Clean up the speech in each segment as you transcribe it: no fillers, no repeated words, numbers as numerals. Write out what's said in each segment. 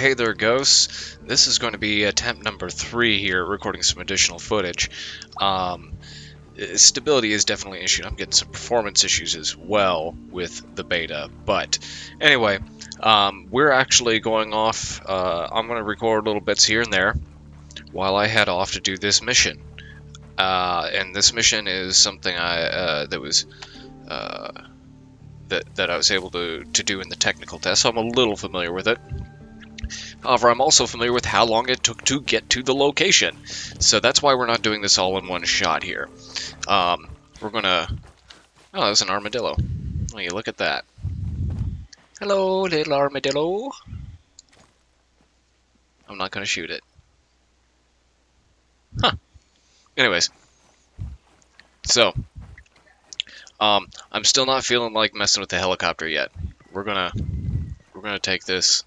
Hey there, ghosts. This is going to be attempt number 3 here, recording some additional footage. Stability is definitely an issue. I'm getting some performance issues as well with the beta. But anyway, we're actually going off. I'm going to record little bits here and there while I head off to do this mission. And this mission is something that I was able to do in the technical test, so I'm a little familiar with it. However, I'm also familiar with how long it took to get to the location, so that's why we're not doing this all in one shot here. We're gonna... Oh, there's an armadillo. Oh, you look at that. Hello, little armadillo. I'm not gonna shoot it. Huh. Anyways. So, I'm still not feeling like messing with the helicopter yet. We're gonna take this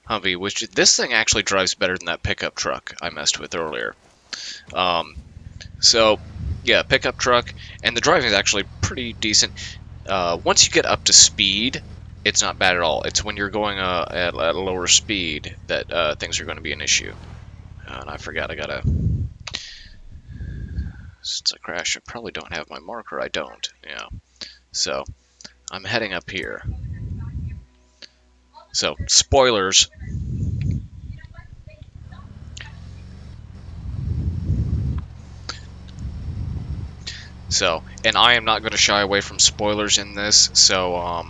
Humvee, which this thing actually drives better than that pickup truck I messed with earlier. So yeah, pickup truck, and the driving is actually pretty decent. Once you get up to speed, it's not bad at all. It's when you're going at a lower speed that things are going to be an issue. And I forgot, since I crashed, I probably don't have my marker. I don't, yeah. So I'm heading up here. So, spoilers. So, and I am not going to shy away from spoilers in this. So,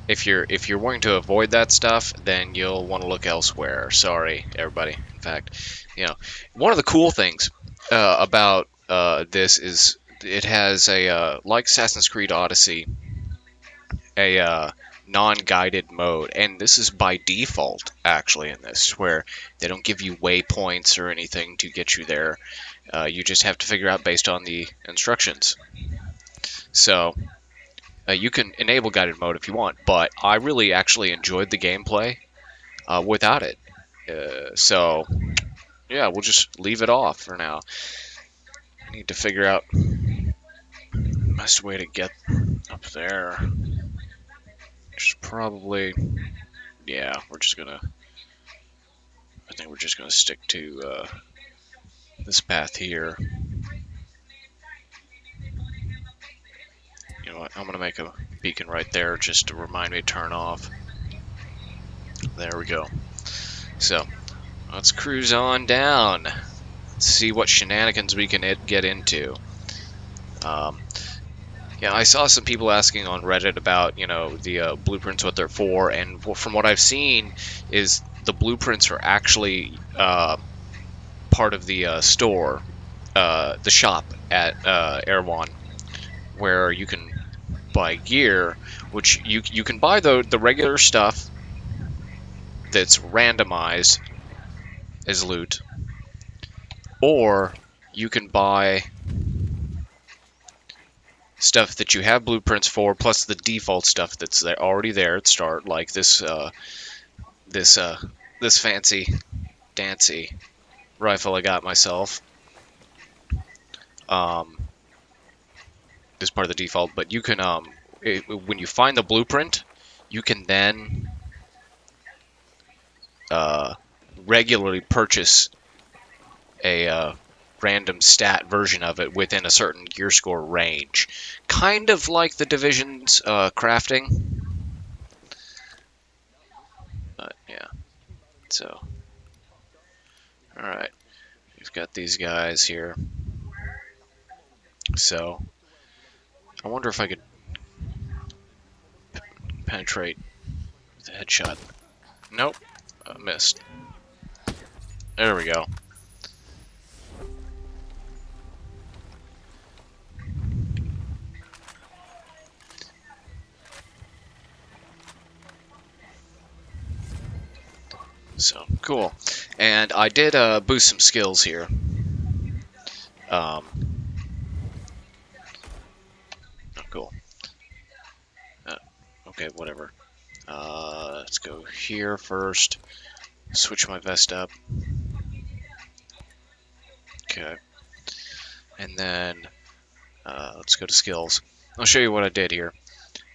if you're wanting to avoid that stuff, then you'll want to look elsewhere. Sorry, everybody. In fact, one of the cool things about this is it has a like Assassin's Creed Odyssey, a non-guided mode, and this is by default actually in this, where they don't give you waypoints or anything to get you there. You just have to figure out based on the instructions. So you can enable guided mode if you want, but I really actually enjoyed the gameplay without it. So yeah, we'll just leave it off for now. I need to figure out the best way to get up there. Which is probably, yeah, I think we're just gonna stick to this path here. You know what, I'm gonna make a beacon right there just to remind me to turn off. There we go. So, let's cruise on down. Let's see what shenanigans we can get into. Yeah, I saw some people asking on Reddit about, the blueprints, what they're for, and from what I've seen is the blueprints are actually part of the store, the shop at Erewhon, where you can buy gear, which you can buy the regular stuff that's randomized as loot, or you can buy stuff that you have blueprints for, plus the default stuff that's already there at start, like this fancy dancy rifle I got myself. Is part of the default, but you can when you find the blueprint, you can then regularly purchase a random stat version of it within a certain gear score range, kind of like the Division's crafting. But yeah, so all right, we've got these guys here. So I wonder if I could penetrate with a headshot. Nope, I missed. There we go. So, cool. And I did boost some skills here. Oh, cool. Okay, whatever. Let's go here first. Switch my vest up. Okay. And then let's go to skills. I'll show you what I did here.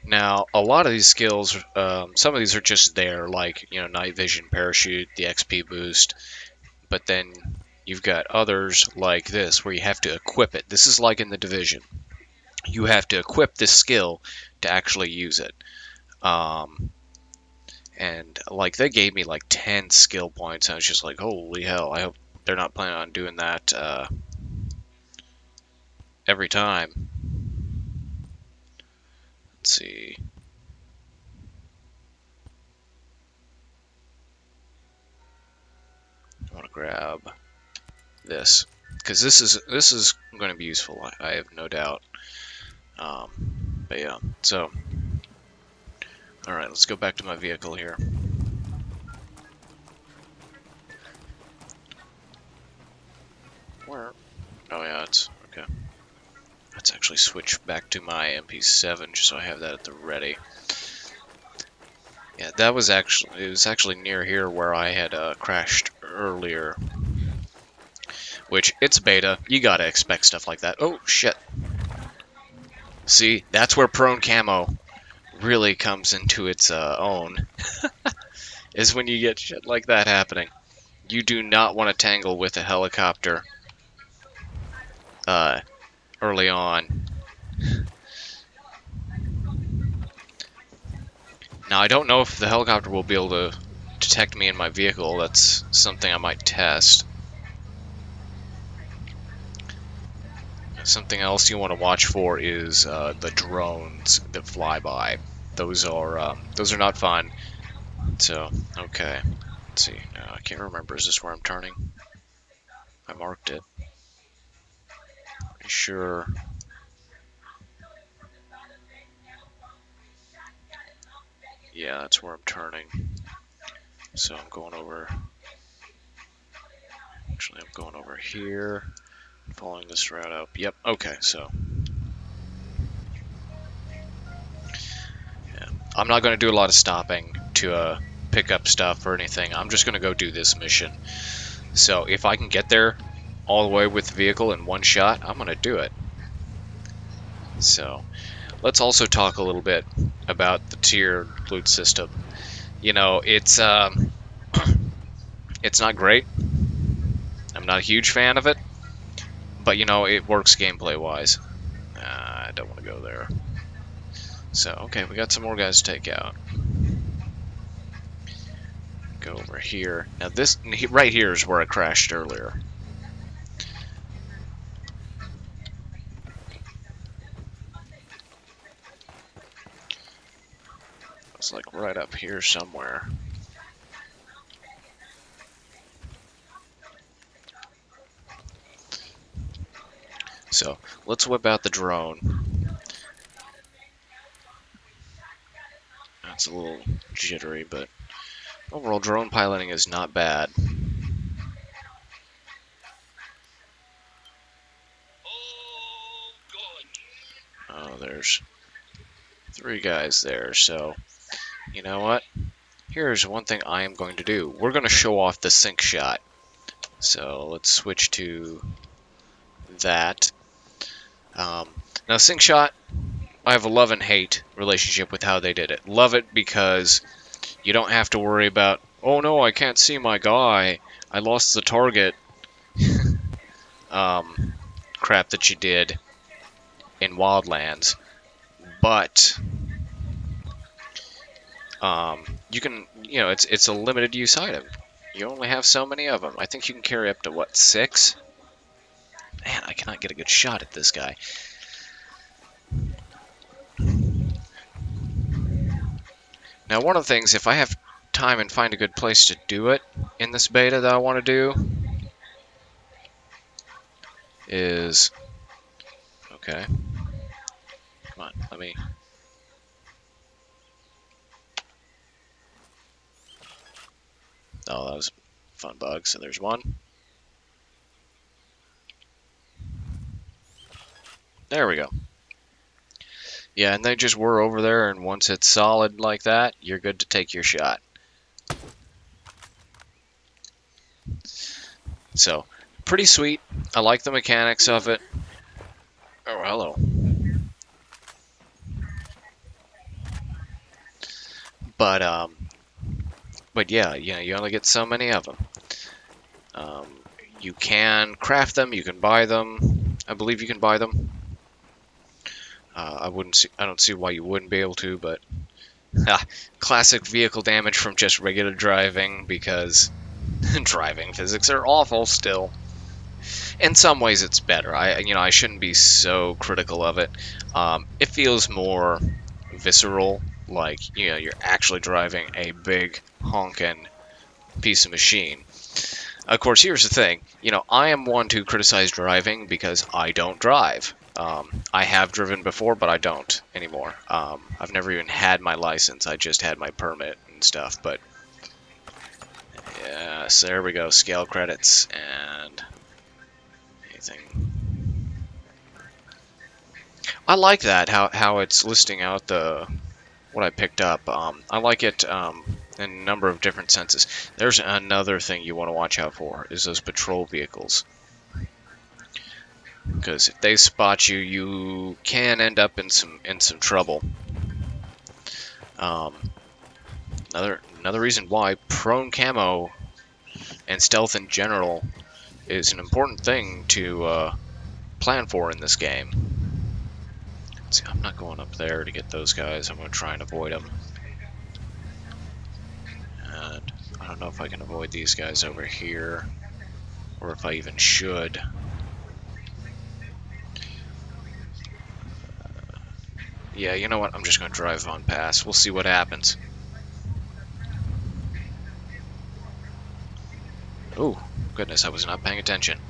Now, a lot of these skills, some of these are just there, like, night vision, parachute, the XP boost, but then you've got others like this where you have to equip it. This is like in the Division. You have to equip this skill to actually use it. And like they gave me like 10 skill points. I was just like, holy hell, I hope they're not planning on doing that every time. Let's see. I want to grab this because this is going to be useful. I have no doubt. But yeah, so all right, let's go back to my vehicle here. Where? Oh yeah, it's okay. Let's actually switch back to my MP7 just so I have that at the ready. Yeah, it was actually near here where I had crashed earlier. Which, it's beta, you gotta expect stuff like that. Oh, shit. See, that's where prone camo really comes into its own. Is when you get shit like that happening. You do not want to tangle with a helicopter early on. Now, I don't know if the helicopter will be able to detect me in my vehicle. That's something I might test. Something else you want to watch for is the drones that fly by. Those are not fun. So, okay. Let's see. I can't remember. Is this where I'm turning? I marked it. Pretty sure. Yeah, that's where I'm turning. So I'm going over. Actually, I'm going over here. Following this route up. Yep. Okay. So. Yeah. I'm not going to do a lot of stopping to pick up stuff or anything. I'm just going to go do this mission. So if I can get there all the way with the vehicle in one shot, I'm going to do it. So let's also talk a little bit about the tiered loot system. It's it's not great. I'm not a huge fan of it, but it works gameplay wise. I don't want to go there. So okay, we got some more guys to take out. Go over here. Now this right here is where I crashed earlier. It's like right up here somewhere. So let's whip out the drone. That's a little jittery, but overall drone piloting is not bad. Oh, there's 3 guys there, so you know what? Here's one thing I am going to do. We're going to show off the sync shot. So let's switch to that. Now sync shot, I have a love and hate relationship with how they did it. Love it because you don't have to worry about, oh no, I can't see my guy. I lost the target. Crap that you did in Wildlands. But you can, it's a limited use item. You only have so many of them. I think you can carry up to, what, 6? Man, I cannot get a good shot at this guy. Now, one of the things, if I have time and find a good place to do it in this beta that I want to do, is... Okay. Come on, let me... Oh, that was a fun bug. So there's one. There we go. Yeah, and they just were over there, and once it's solid like that, you're good to take your shot. So, pretty sweet. I like the mechanics of it. Oh, hello. But yeah, you only get so many of them. You can craft them. You can buy them. I believe you can buy them. I don't see why you wouldn't be able to, but classic vehicle damage from just regular driving, because driving physics are awful still. In some ways, it's better. I shouldn't be so critical of it. It feels more visceral, like you're actually driving a big honkin' piece of machine. Of course, here's the thing. I am one to criticize driving because I don't drive. I have driven before, but I don't anymore. I've never even had my license. I just had my permit and stuff. But yes, there we go. Scale credits and anything. I like that, how it's listing out what I picked up. I like it in a number of different senses. There's another thing you want to watch out for, is those patrol vehicles. Because if they spot you, you can end up in some trouble. Another reason why prone camo and stealth in general is an important thing to plan for in this game. See, I'm not going up there to get those guys. I'm going to try and avoid them. And I don't know if I can avoid these guys over here, or if I even should. Yeah, you know what? I'm just going to drive on past. We'll see what happens. Oh, goodness, I was not paying attention.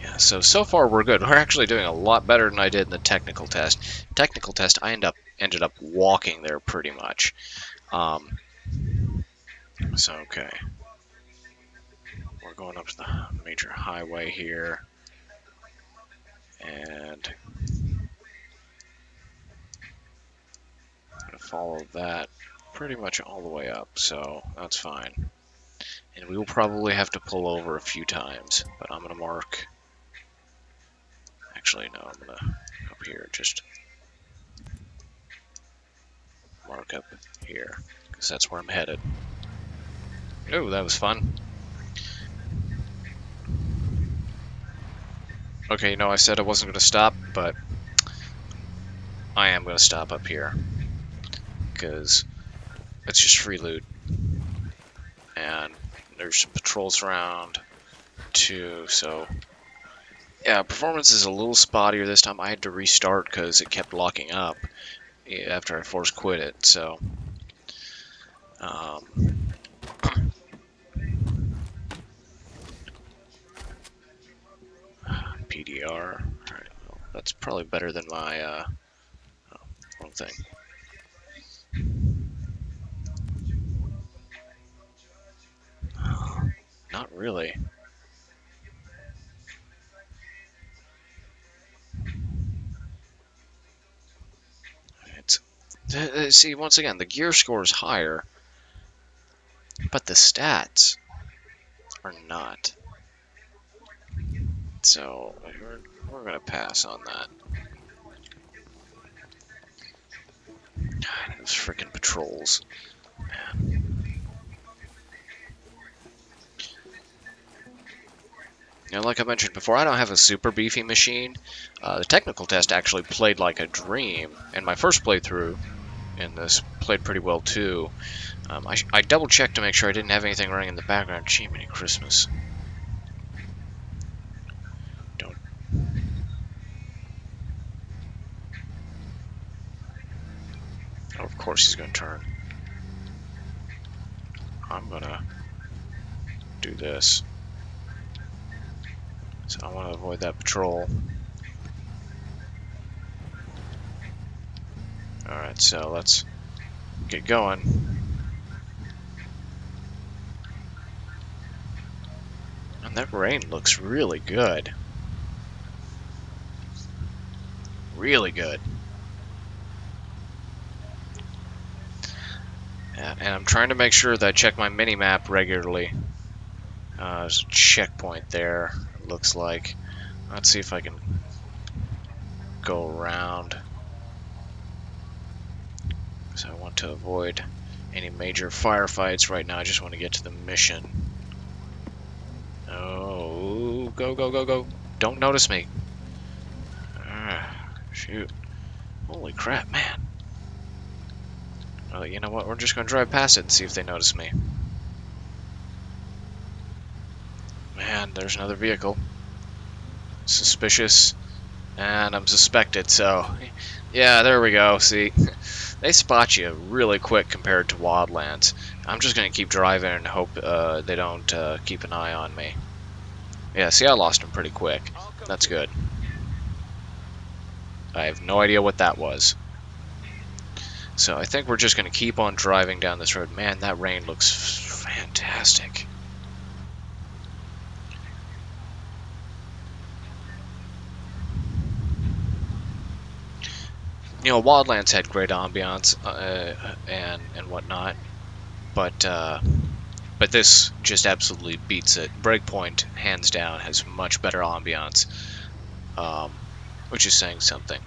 Yeah, so far we're good. We're actually doing a lot better than I did in the technical test. Technical test, I ended up walking there pretty much. So, okay. We're going up to the major highway here. And I'm going to follow that pretty much all the way up, so that's fine. And we will probably have to pull over a few times, but I'm going to mark... Actually, no, I'm going to up here, just mark up here, because that's where I'm headed. Oh, that was fun. Okay, I said I wasn't going to stop, but I am going to stop up here, because it's just free loot. And there's some patrols around, too, so... Yeah, performance is a little spottier this time. I had to restart because it kept locking up after I force quit it, so... PDR. Alright, well, that's probably better than my, wrong thing. Not really. See, once again, the gear score is higher, but the stats are not. So, we're going to pass on that. God, those freaking patrols. Man. Like I mentioned before, I don't have a super beefy machine. The technical test actually played like a dream, and my first playthrough in this played pretty well too. I double checked to make sure I didn't have anything running in the background. Gee, many Christmas. Don't. Oh, of course he's going to turn. I'm going to do this. So I want to avoid that patrol. Alright, so let's get going. And that rain looks really good. Really good. And I'm trying to make sure that I check my mini-map regularly. There's a checkpoint there, it looks like. Let's see if I can go around. So I want to avoid any major firefights right now. I just want to get to the mission. Oh, go, go, go, go. Don't notice me. Shoot. Holy crap, man. You know what? We're just going to drive past it and see if they notice me. Man, there's another vehicle. Suspicious. And I'm suspected, so... Yeah, there we go. See? They spot you really quick compared to Wildlands. I'm just going to keep driving and hope they don't keep an eye on me. Yeah, see, I lost him pretty quick. That's good. I have no idea what that was. So I think we're just going to keep on driving down this road. Man, that rain looks fantastic. You know, Wildlands had great ambiance and whatnot, but this just absolutely beats it. Breakpoint, hands down, has much better ambiance, which is saying something.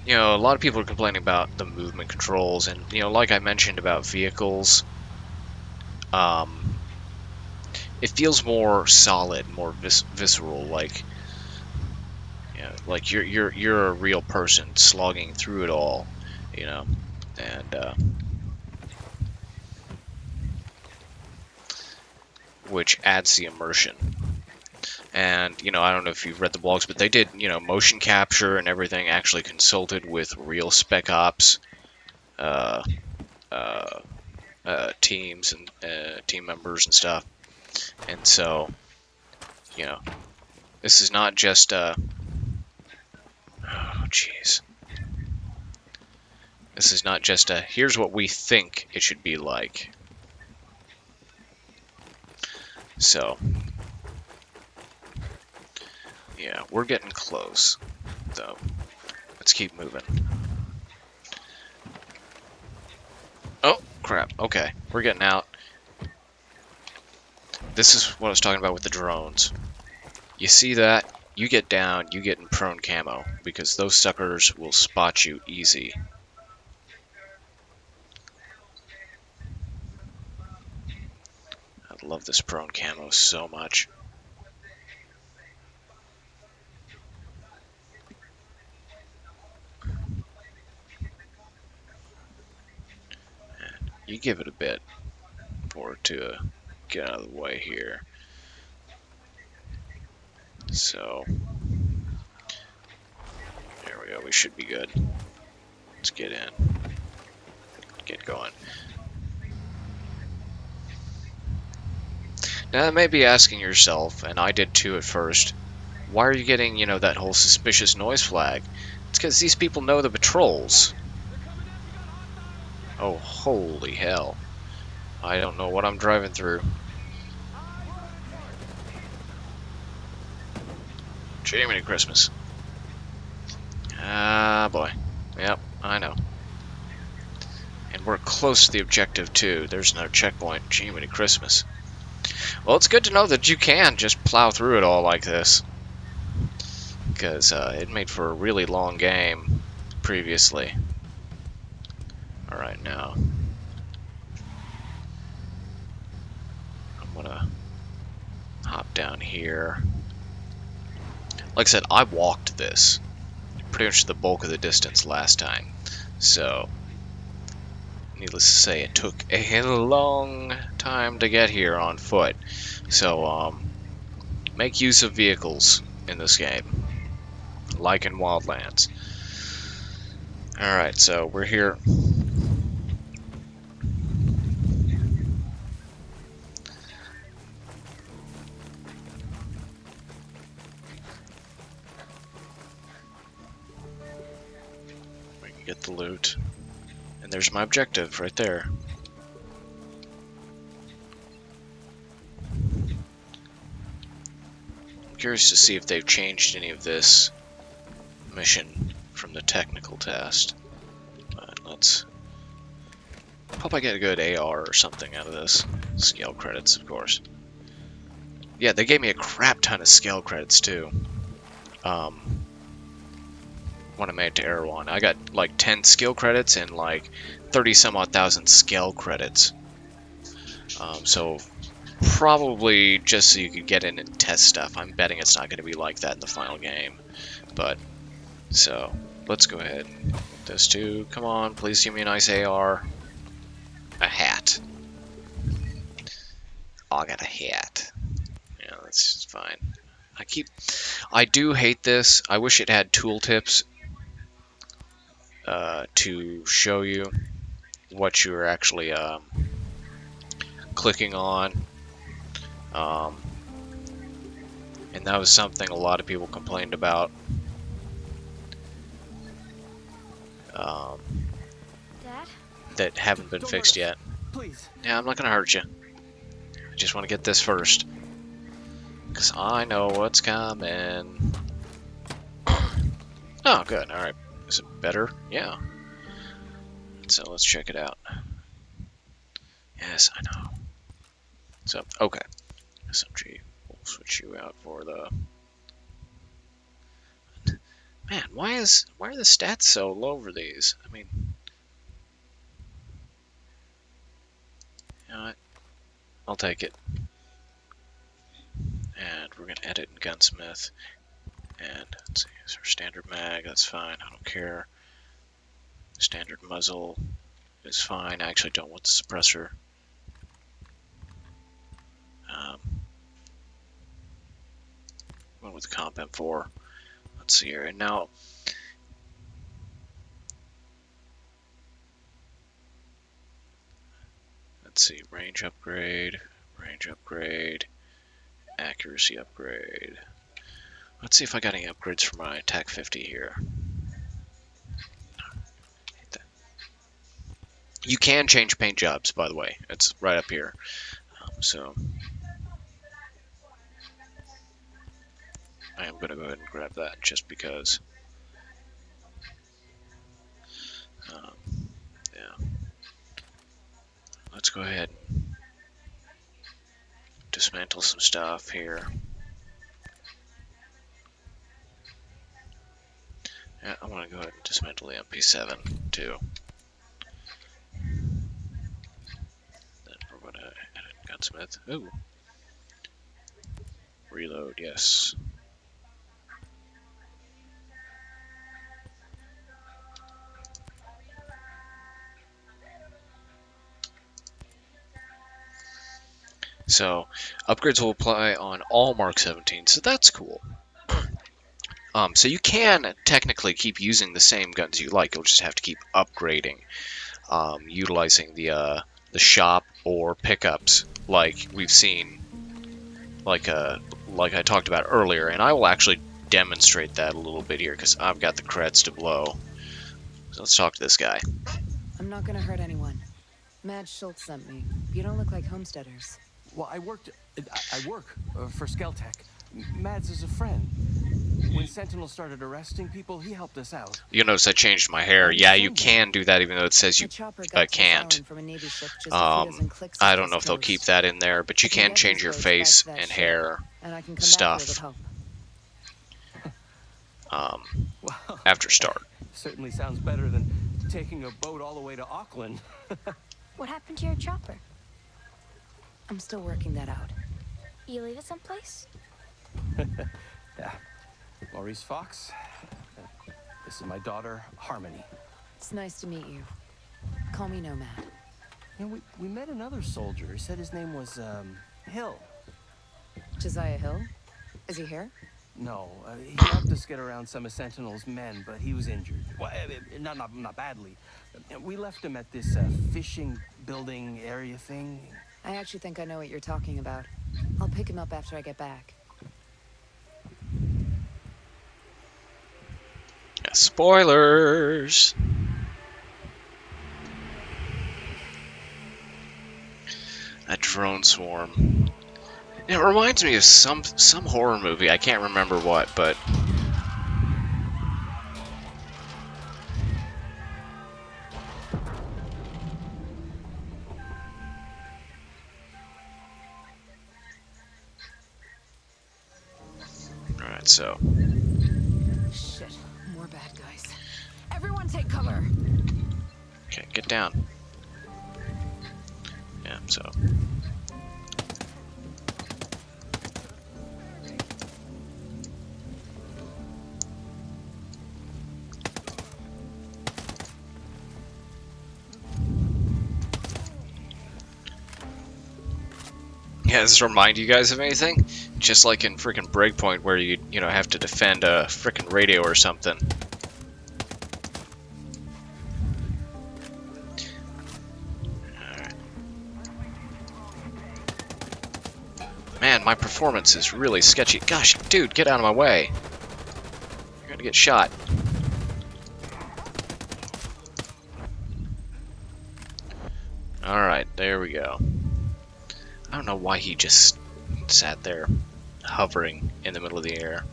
You know, a lot of people are complaining about the movement controls, and you know, like I mentioned about vehicles, it feels more solid, more visceral, like. Like you're a real person slogging through it all, you know, and which adds the immersion. And you know, I don't know if you've read the blogs, but they did, you know, motion capture and everything. Actually consulted with real Spec Ops teams and team members and stuff. And so, you know, this is not just oh, jeez. This is not just a, here's what we think it should be like. So, yeah, we're getting close, though. Let's keep moving. Oh, crap. Okay, we're getting out. This is what I was talking about with the drones. You see that? You get down, you get in prone camo, because those suckers will spot you easy. I love this prone camo so much. And you give it a bit for it to get out of the way here. So, there we go, we should be good. Let's get in. Get going. Now, that may be asking yourself, and I did too at first, why are you getting, you know, that whole suspicious noise flag? It's because these people know the patrols. Oh, holy hell. I don't know what I'm driving through. Jiminy Christmas. Ah, boy. Yep, I know. And we're close to the objective, too. There's another checkpoint. Jiminy Christmas. Well, it's good to know that you can just plow through it all like this. Because it made for a really long game previously. Alright, now. I'm gonna hop down here. Like I said, I walked this pretty much the bulk of the distance last time. So, needless to say, it took a long time to get here on foot. So, make use of vehicles in this game, like in Wildlands. Alright, so we're here. We can get the loot. And there's my objective right there. I'm curious to see if they've changed any of this mission from the technical test. But let's hope I get a good AR or something out of this. Scale credits, of course. Yeah, they gave me a crap ton of scale credits too. when I made it to Erewhon. I got like 10 skill credits and like 30 some odd thousand scale credits. So probably just so you could get in and test stuff. I'm betting it's not going to be like that in the final game. But, so, let's go ahead and get this too. Come on, please give me a nice AR. A hat. Oh, I got a hat. Yeah, that's just fine. I do hate this. I wish it had tooltips to show you what you're actually clicking on. And that was something a lot of people complained about. Dad? That haven't been fixed yet. Please. Yeah, I'm not gonna hurt you. I just want to get this first. Because I know what's coming. Oh, good. Alright. Is it better? Yeah. So let's check it out. Yes, I know. So, okay. SMG. We'll switch you out for the... Man, why are the stats so low for these? I mean... You know what? I'll take it. And we're going to edit in Gunsmith. And let's see, is our standard mag? That's fine. I don't care. Standard muzzle is fine. I actually don't want the suppressor. Went with the comp M4. Let's see here. And now, let's see. Range upgrade, accuracy upgrade. Let's see if I got any upgrades for my attack 50 here. You can change paint jobs, by the way. It's right up here. So I am going to go ahead and grab that just because. Yeah. Let's go ahead and dismantle some stuff here. Yeah, I want to go ahead and dismantle the MP7 too. Then we're going to edit Gunsmith. Ooh. Reload, yes. So, upgrades will apply on all Mark 17, so that's cool. So you can technically keep using the same guns you like. You'll just have to keep upgrading, utilizing the shop or pickups, like we've seen, like I talked about earlier. And I will actually demonstrate that a little bit here because I've got the creds to blow. So let's talk to this guy. I'm not gonna hurt anyone. Mad Schultz sent me. You don't look like homesteaders. Well, I work for Skeltech. Mads is a friend. When Sentinel started arresting people, he helped us out. You'll notice I changed my hair. Yeah, you can do that even though it says you can't. I don't know if they'll keep that in there, but you can change your face and hair stuff after start. Certainly sounds better than taking a boat all the way to Auckland. What happened to your chopper? I'm still working that out. You leave it someplace? Yeah. Maurice Fox. This is my daughter, Harmony. It's nice to meet you. Call me Nomad. You know, we met another soldier. He said his name was, Hill. Josiah Hill? Is he here? No, he helped us get around some of Sentinel's men, but he was injured. Well, not badly. We left him at this fishing building area thing. I actually think I know what you're talking about. I'll pick him up after I get back. Yeah, spoilers! That drone swarm. It reminds me of some horror movie. I can't remember what, but... Alright, so... Shit, more bad guys. Take cover. Okay, get down. Yeah, so. Yeah, does this remind you guys of anything? Just like in freaking Breakpoint, where you know have to defend a freaking radio or something. Alright. Man, my performance is really sketchy. Gosh, dude, get out of my way. You're gonna get shot. Alright, there we go. I don't know why he just sat there, hovering in the middle of the air.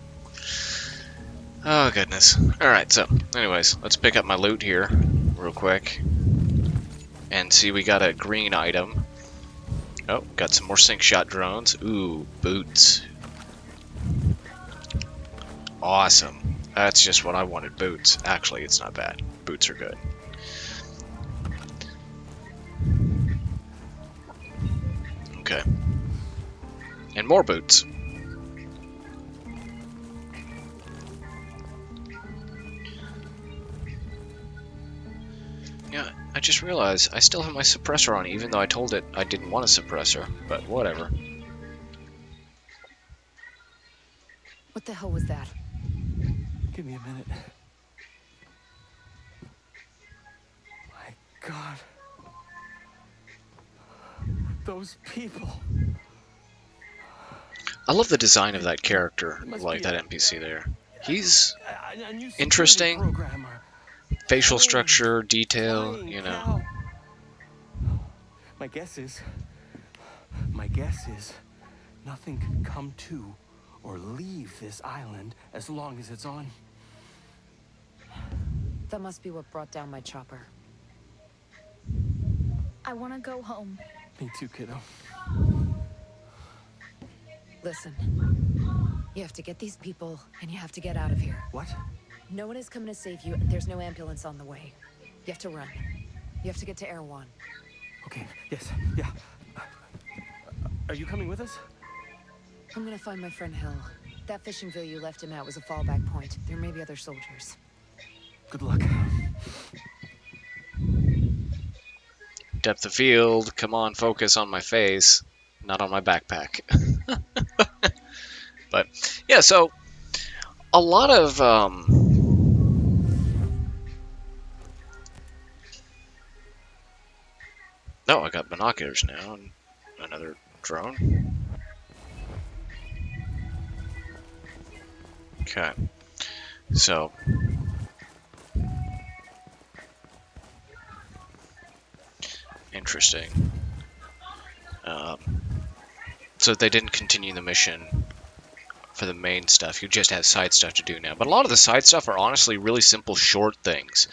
Oh, goodness. Alright, so, anyways, let's pick up my loot here, real quick. And see, we got a green item. Oh, got some more sync shot drones. Ooh, boots. Awesome. That's just what I wanted, boots. Actually, it's not bad. Boots are good. Okay. And more boots. Yeah, I just realized I still have my suppressor on, even though I told it I didn't want a suppressor, but whatever. What the hell was that? Give me a minute. My God. Those people. I love the design of that character, Must like be that a- NPC there. He's A new security interesting. programmer. Facial Holy structure, detail, flying you know. cow. My guess is nothing can come to or leave this island as long as it's on. That must be what brought down my chopper. I want to go home. Me too, kiddo. Listen. You have to get these people, and you have to get out of here. What? No one is coming to save you, and there's no ambulance on the way. You have to run. You have to get to Air One. Okay, yes, yeah. Are you coming with us? I'm gonna find my friend Hill. That fishing villa you left him at was a fallback point. There may be other soldiers. Good luck. Depth of field, come on, focus on my face, not on my backpack. But, yeah, so, a lot of, oh, I got binoculars now, and another drone. Okay, so, interesting. So they didn't continue the mission for the main stuff. You just have side stuff to do now. But a lot of the side stuff are honestly really simple, short things,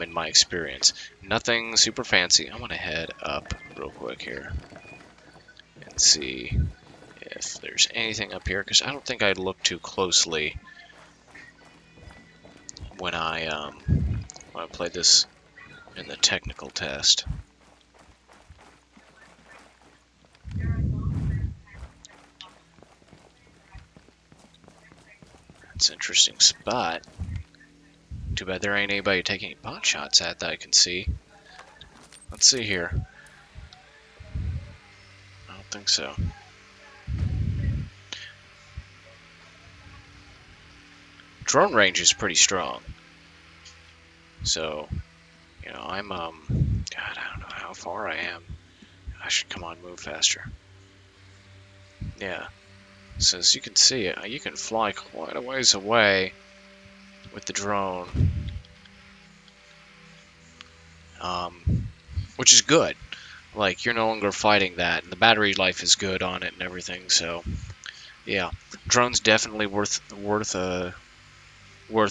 in my experience. Nothing super fancy. I'm gonna head up real quick here and see if there's anything up here, because I don't think I looked too closely when I played this in the technical test. It's an interesting spot. Too bad there ain't anybody taking any pot shots at that I can see. Let's see here. I don't think so. Drone range is pretty strong. So, you know, I'm, God, I don't know how far I am. I should, come on, move faster. Yeah. So as you can see, you can fly quite a ways away with the drone. Which is good. Like, you're no longer fighting that, and the battery life is good on it and everything, so yeah. Drone's definitely worth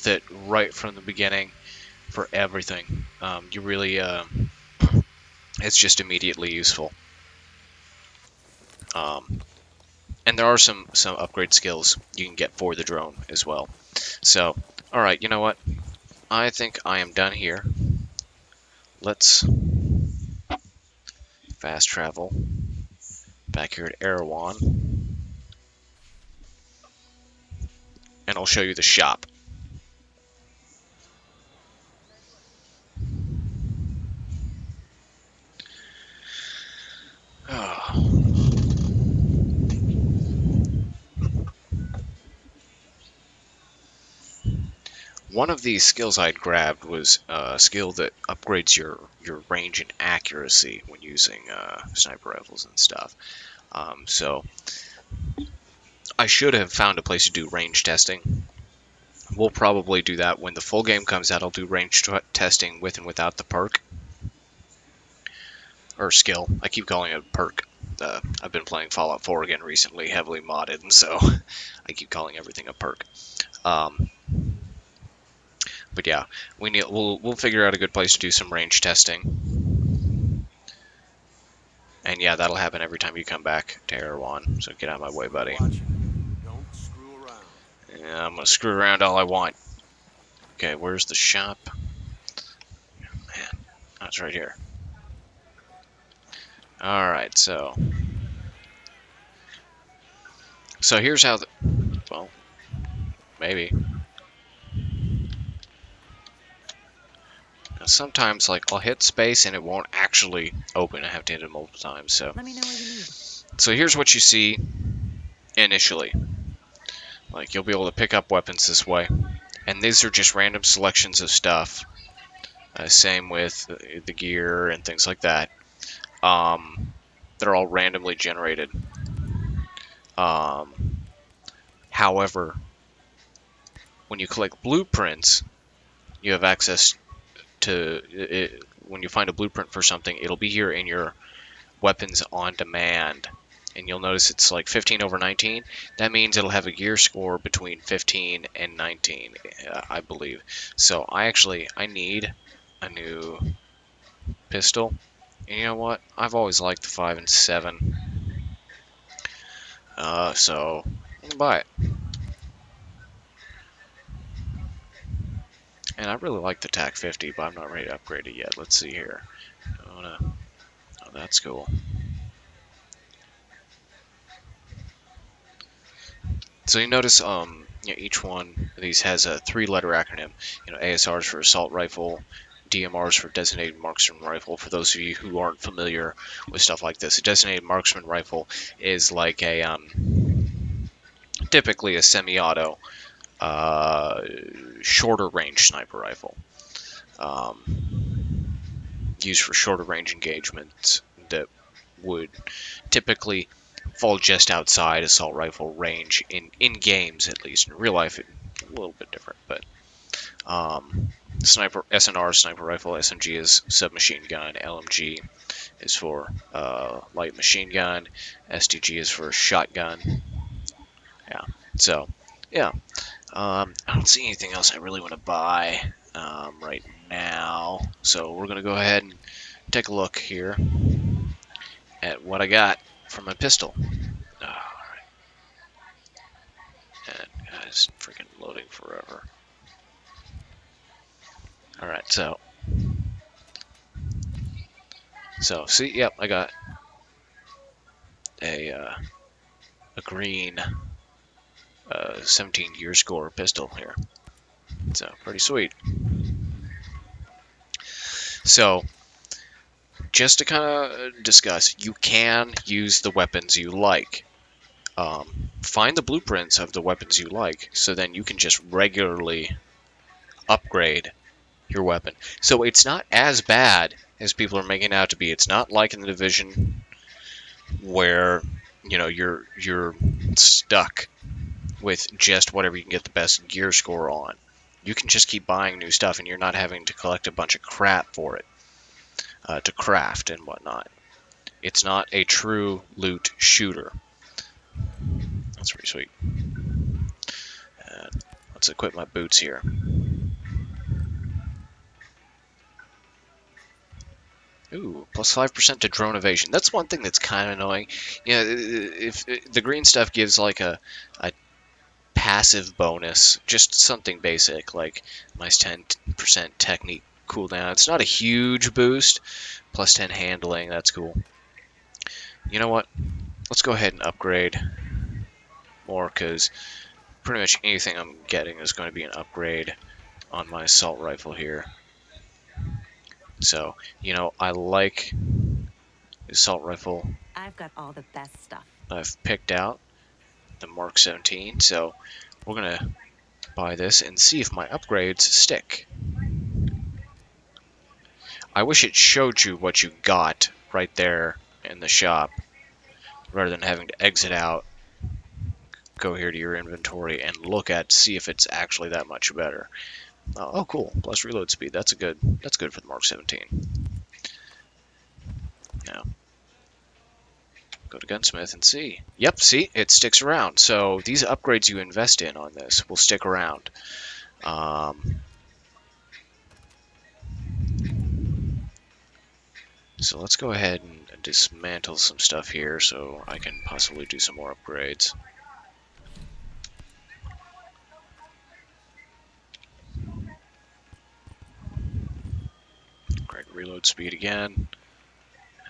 it right from the beginning for everything. You really, it's just immediately useful. And there are some upgrade skills you can get for the drone as well. So, alright, you know what? I think I am done here. Let's fast travel back here at Erewhon, and I'll show you the shop. One of these skills I'd grabbed was a skill that upgrades your range and accuracy when using sniper rifles and stuff. So I should have found a place to do range testing. We'll probably do that when the full game comes out. I'll do range testing with and without the perk. Or skill. I keep calling it a perk. I've been playing Fallout 4 again recently, heavily modded, and so I keep calling everything a perk. But yeah, we'll figure out a good place to do some range testing. And yeah, that'll happen every time you come back to Erewhon. So get out of my way, buddy. Don't screw around. Yeah, I'm gonna screw around all I want. Okay, where's the shop? Man, that's right here. Alright, so here's how well, maybe. Now, sometimes, like, I'll hit space and it won't actually open. I have to hit it multiple times, so. Let me know what you need. So here's what you see initially. Like, you'll be able to pick up weapons this way. And these are just random selections of stuff. Same with the gear and things like that. They're all randomly generated. However, when you collect blueprints, you have access to it. When you find a blueprint for something, it'll be here in your weapons on demand. And you'll notice it's like 15/19. That means it'll have a gear score between 15 and 19, I believe. So I need a new pistol. And you know what? I've always liked the 5 and 7. So I'm gonna buy it. And I really like the TAC 50, but I'm not ready to upgrade it yet. Let's see here. Oh, that's cool. So you notice, each one of these has a 3-letter acronym. ASRs for assault rifle, DMRs for designated marksman rifle. For those of you who aren't familiar with stuff like this, a designated marksman rifle is like a typically a semi-auto, shorter range sniper rifle, used for shorter range engagements that would typically fall just outside assault rifle range in games, at least. In real life, it's a little bit different, but sniper SNR sniper rifle, SMG is submachine gun, LMG is for light machine gun, STG is for shotgun. Yeah, so yeah, I don't see anything else I really want to buy right now, so we're gonna go ahead and take a look here at what I got for my pistol. Alright. And guys, freaking loading forever. Alright, so see, yep, I got a green 17 gear score pistol here. So pretty sweet. So just to kind of discuss, you can use the weapons you like. Find the blueprints of the weapons you like, so then you can just regularly upgrade your weapon. So it's not as bad as people are making it out to be. It's not like in the Division where you're stuck with just whatever you can get the best gear score on. You can just keep buying new stuff, and you're not having to collect a bunch of crap for it to craft and whatnot. It's not a true loot shooter. That's pretty sweet. And let's equip my boots here. Ooh, plus 5% to drone evasion. That's one thing that's kind of annoying. If the green stuff gives like a passive bonus, just something basic, like minus 10% technique cooldown. It's not a huge boost, plus 10 handling, that's cool. You know what? Let's go ahead and upgrade more, because pretty much anything I'm getting is going to be an upgrade on my assault rifle here. So, you know, I like the assault rifle I've got all the best stuff. I've picked out, the Mark 17, so we're going to buy this and see if my upgrades stick. I wish it showed you what you got right there in the shop, rather than having to exit out, go here to your inventory, and look at, see if it's actually that much better. Oh, cool, plus reload speed, that's good for the Mark 17. Now, go to Gunsmith and see. Yep, see, it sticks around. So these upgrades you invest in on this will stick around. So let's go ahead and dismantle some stuff here so I can possibly do some more upgrades. Upgrade reload speed again.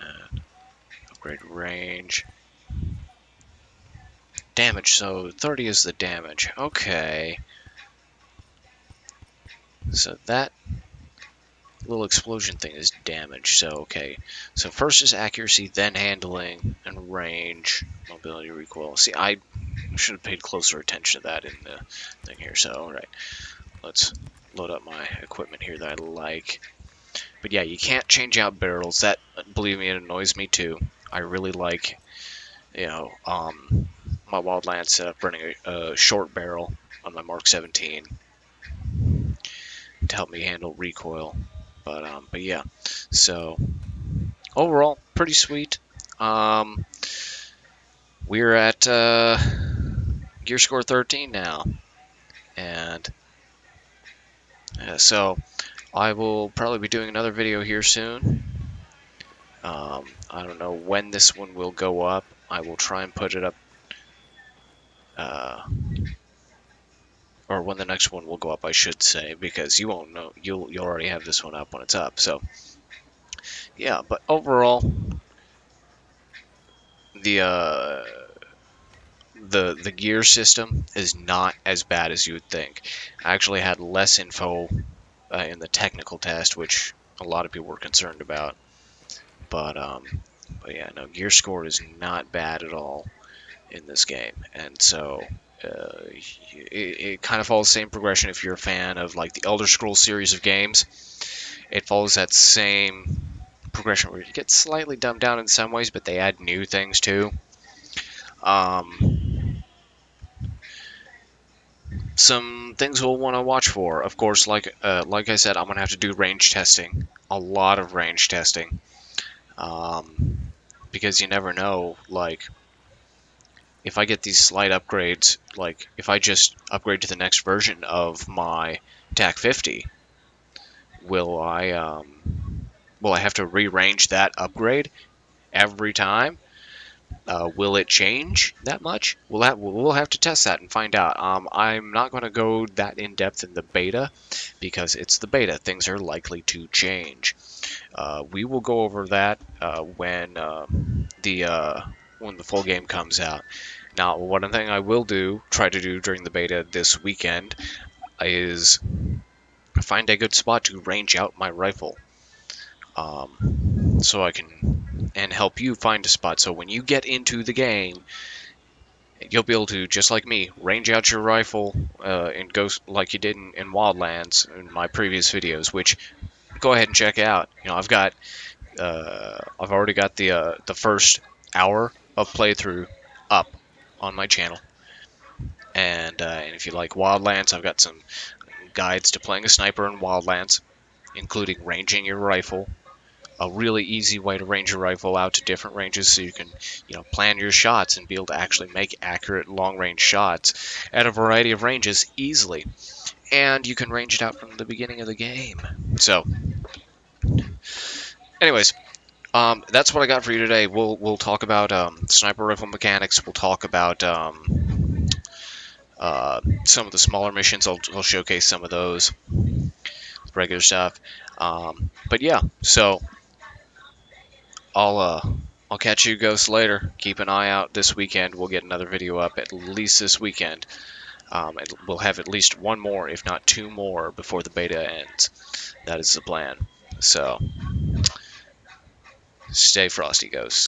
And upgrade range. Damage, so 30 is the damage. Okay. So that little explosion thing is damage, so okay. So first is accuracy, then handling, and range, mobility, recoil. See, I should have paid closer attention to that in the thing here, so alright. Let's load up my equipment here that I like. But yeah, you can't change out barrels. That, believe me, it annoys me too. I really like, you know, my Wildlands setup running a short barrel on my Mark 17 to help me handle recoil. But yeah, so overall, pretty sweet. We're at gear score 13 now, and so I will probably be doing another video here soon. I don't know when this one will go up. I will try and put it up, or when the next one will go up, I should say, because you won't know. You'll already have this one up when it's up. So yeah, but overall, the gear system is not as bad as you would think. I actually had less info in the technical test, which a lot of people were concerned about. But yeah, no, gear score is not bad at all in this game, and so it kind of follows the same progression. If you're a fan of like the Elder Scrolls series of games, it follows that same progression where you get slightly dumbed down in some ways, but they add new things too. Some things we'll want to watch for, of course, like I said, I'm gonna have to do range testing, a lot of range testing, because you never know, like, if I get these slight upgrades, like if I just upgrade to the next version of my TAC 50, will I have to rearrange that upgrade every time? Will it change that much? We'll have to test that and find out. I'm not going to go that in depth in the beta because it's the beta. Things are likely to change. We will go over that when the full game comes out. Now, one thing I will try to do during the beta this weekend is find a good spot to range out my rifle. So I can, and help you find a spot. So when you get into the game, you'll be able to, just like me, range out your rifle and go like you did in Wildlands in my previous videos, which go ahead and check out. You know, I've already got the first hour of playthrough up on my channel, and if you like Wildlands, I've got some guides to playing a sniper in Wildlands, including ranging your rifle. A really easy way to range your rifle out to different ranges, so you can, you know, plan your shots and be able to actually make accurate long-range shots at a variety of ranges easily. And you can range it out from the beginning of the game. So, anyways, that's what I got for you today. We'll talk about sniper rifle mechanics. We'll talk about Some of the smaller missions, I'll showcase some of those, regular stuff. But yeah, so I'll catch you ghosts later. Keep an eye out this weekend. We'll get another video up at least this weekend. We'll have at least one more, if not two more, before the beta ends. That is the plan. So stay frosty, ghosts.